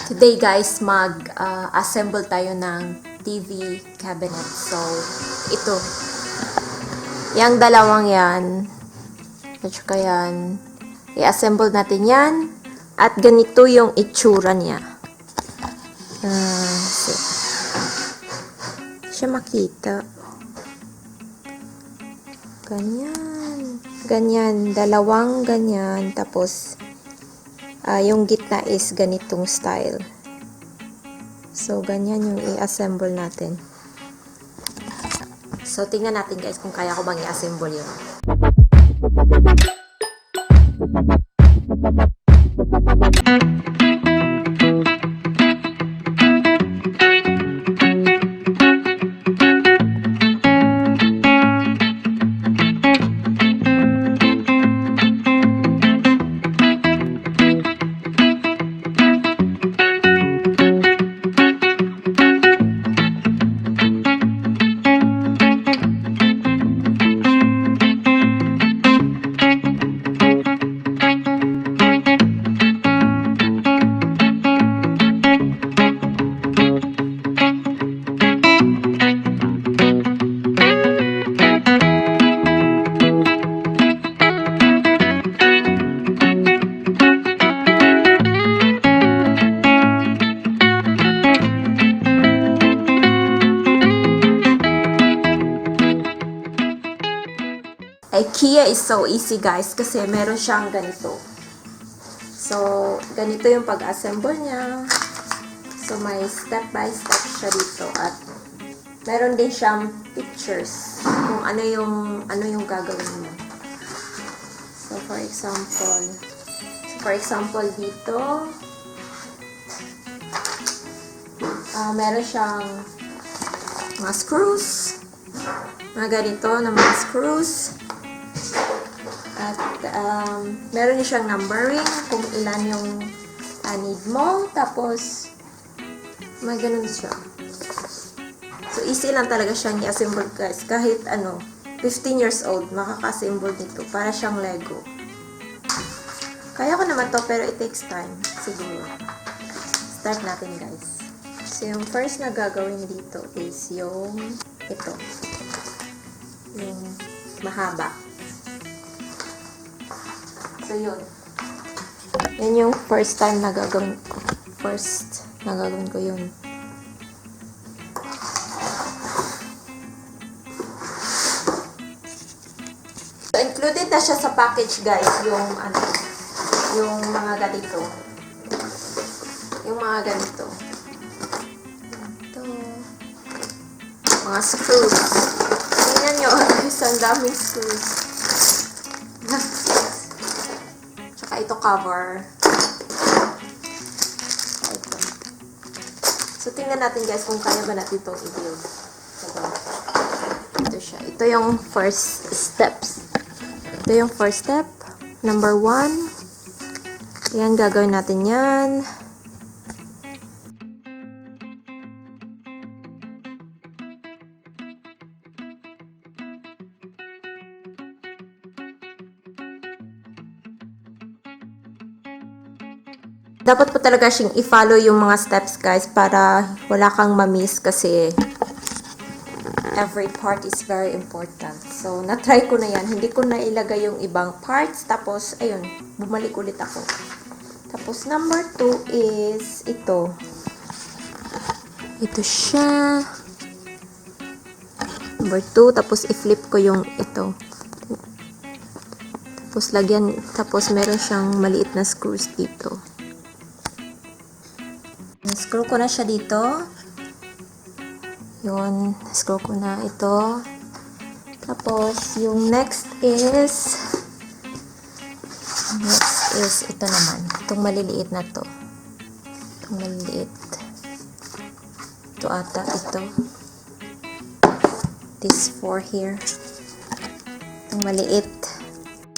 Today guys, mag-assemble tayo ng TV cabinet. So, ito. Yang dalawang yan. At saka yan. I-assemble natin yan. At ganito yung itsura niya. Siya makita. Ganyan. Ganyan. Dalawang ganyan. Tapos, yung gitna is ganitong style. So, ganyan yung i-assemble natin. So, tingnan natin guys kung kaya ko bang i-assemble yun. Ikea is so easy guys kasi meron siyang ganito. So, ganito yung pag-assemble niya. So, may step by step siya dito at meron din siyang pictures kung ano yung gagawin mo. So, for example dito meron siyang mga screws. Mga ganito na mga screws. At meron din siyang numbering kung ilan yung need mo. Tapos, may ganun siya. So, easy lang talaga siyang i-assemble guys. Kahit 15 years old, makaka-assemble nito. Para siyang Lego. Kaya ko naman to, pero it takes time. Siguro. Start natin guys. So, yung first na gagawin dito is yung ito. Yung mahaba. So, yun. Yan yung first time na gagawin ko. First na gagawin ko yun. So, included na siya sa package, guys. Yung mga ganito. Yung mga ganito. Ito. Mga screws. Tingnan nyo, guys. Ang daming screws. Ito cover. Ito. So, tingnan natin guys kung kaya ba natin itong i-build. Ito siya. Ito yung first steps. Ito yung first step. Number 1. Yan, gagawin natin yan. Dapat po talaga siyang i-follow yung mga steps guys para wala kang ma-miss kasi every part is very important. So, na-try ko na yan. Hindi ko na ilagay yung ibang parts. Tapos, ayun, bumalik ulit ako. Tapos, number 2 is ito. Ito siya. Number 2. Tapos, i-flip ko yung ito. Tapos, lagyan. Tapos, meron siyang maliit na screws dito. Screw ko na siya dito. Yun. Screw ko na ito. Tapos, yung next is ito naman. Itong maliliit na to. Itong maliliit. Ito ata. Ito. This 4 here. Itong maliit.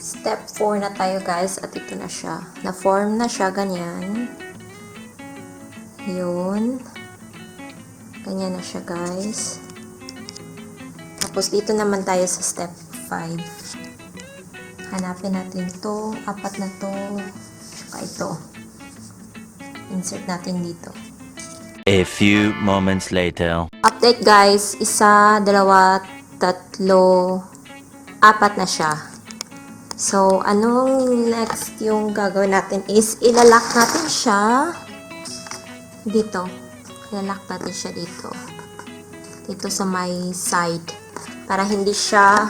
Step 4 na tayo guys. At ito na siya. Na-form na siya. Ganyan. Yun. Ganyan na siya, guys. Tapos, dito naman tayo sa step 5. Hanapin natin to. 4 na to. Saka ito. Insert natin dito. A few moments later. Update guys, 1, 2, 3, 4 na siya. So, anong next yung gagawin natin is ilalock natin siya dito. Ilalock natin siya dito. Dito sa may side. Para hindi siya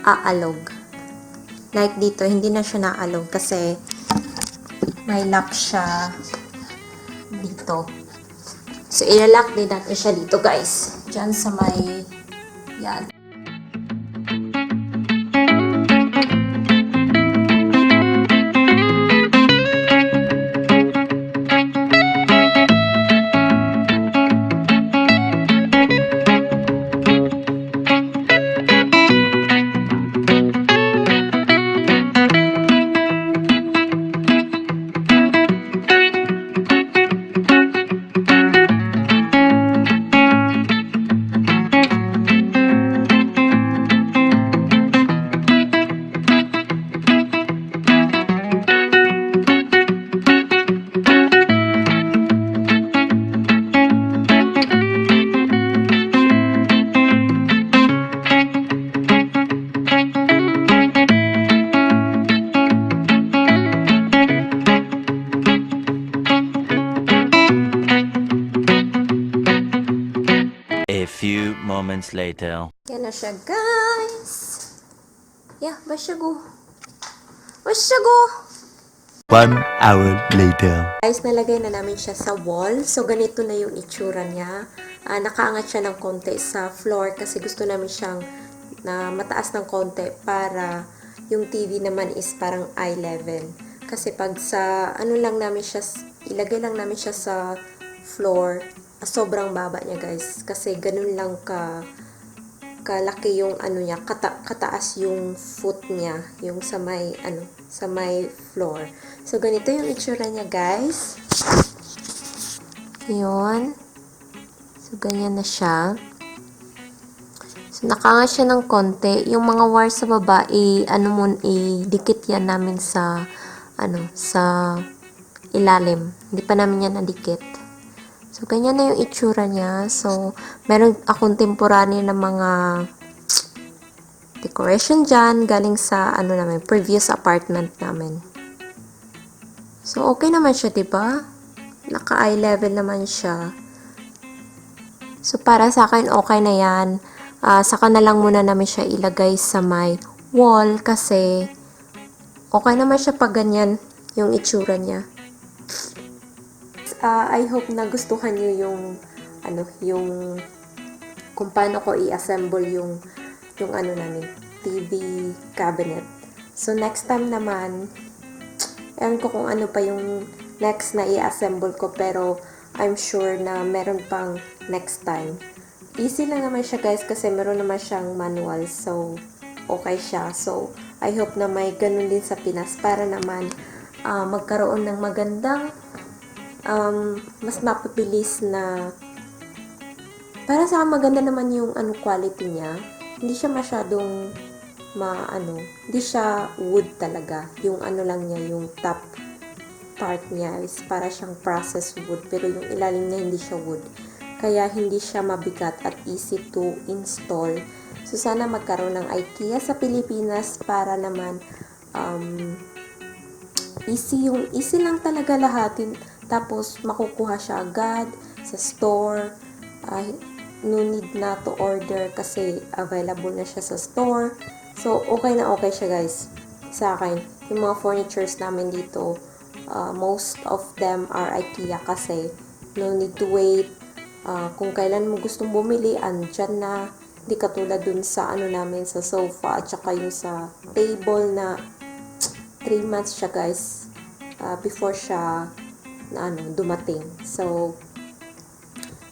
aalog. Like dito, hindi na siya naalog kasi may lock siya dito. So, ilalock din natin siya dito guys. Diyan sa may yan. A few moments later. Yan na siya, guys. Yeah, basyago. Basyago! 1 hour later. Guys, nalagay na namin siya sa wall. So, ganito na yung itsura niya. Nakaangat siya ng konti sa floor kasi gusto namin siyang na mataas ng konti para yung TV naman is parang eye level. Kasi pag sa, ano lang namin siya, ilagay lang namin siya sa floor, sobrang baba niya guys. Kasi ganun lang kalaki yung ano niya, kataas yung foot niya, yung sa may, sa may floor. So, ganito yung itsura niya guys. Yun. So, ganyan na siya. So, nakanga siya ng konti. Yung mga wires sa baba, dikit yan namin sa, sa ilalim. Hindi pa namin yan nadikit. So, ganyan na yung itsura niya. So, meron akong temporary na mga decoration dyan, galing sa, namin, previous apartment namin. So, okay naman siya, diba? Naka-eye level naman siya. So, para sa akin, okay na yan. Saka na lang muna namin siya ilagay sa may wall kasi okay naman siya pag ganyan yung itsura niya. I hope na gustuhan niyo yung kung paano ko i-assemble yung namin, TV cabinet. So, next time naman, ewan ko kung ano pa yung next na i-assemble ko, pero I'm sure na meron pang next time. Easy lang naman siya guys kasi meron naman siyang manual. So, okay siya. So, I hope na may ganun din sa Pinas para naman magkaroon ng magandang mas mapabilis na para sa maganda naman yung quality niya. Hindi siya masyadong hindi siya wood talaga. Yung lang niya, yung top part niya is para siyang processed wood pero yung ilalim niya hindi siya wood. Kaya hindi siya mabigat at easy to install. So, sana magkaroon ng Ikea sa Pilipinas para naman easy lang talaga lahat. Tapos, makukuha siya agad sa store. No need na to order kasi available na siya sa store. So, okay na okay siya guys. Sa akin, yung mga furnitures namin dito, most of them are Ikea kasi no need to wait. Kung kailan mo gustong bumili, andyan na. Hindi katulad dun sa namin, sa sofa at saka yung sa table na 3 months siya guys before siya dumating. So,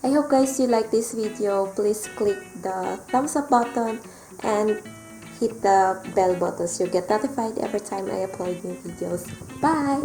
I hope guys you like this video. Please click the thumbs up button and hit the bell button so you get notified every time I upload new videos. Bye!